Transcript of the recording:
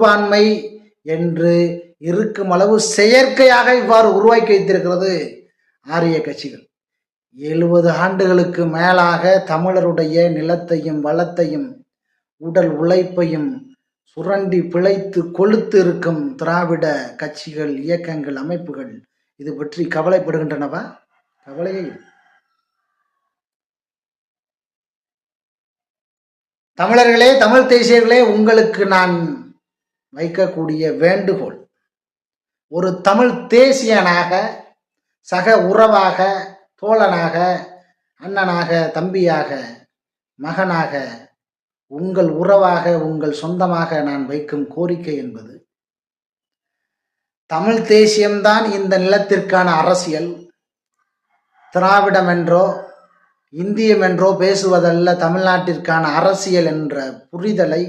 சிறுபான்மை என்று இருக்கும் அளவு செயற்கையாக இவ்வாறு உருவாக்கி வைத்திருக்கிறது ஆரிய கட்சிகள். 70 ஆண்டுகளுக்கு மேலாக தமிழருடைய நிலத்தையும் வளத்தையும் உடல் உழைப்பையும் சுரண்டி பிழைத்து கொளுத்து இருக்கும் திராவிட கட்சிகள், இயக்கங்கள், அமைப்புகள் இது பற்றி கவலைப்படுகின்றனவா? கவலையே. தமிழர்களே, தமிழ் தேசியர்களே, உங்களுக்கு நான் வைக்கக்கூடிய வேண்டுகோள், ஒரு தமிழ் தேசியனாக, சக உறவாக, தோழனாக, அண்ணனாக, தம்பியாக, மகனாக, உங்கள் உறவாக, உங்கள் சொந்தமாக நான் வைக்கும் கோரிக்கை என்பது, தமிழ் தேசியம்தான் இந்த நிலத்திற்கான அரசியல். திராவிடம் என்றோ இந்தியம் என்றோ பேசுவதல்ல தமிழ்நாட்டிற்கான அரசியல் என்ற புரிதலை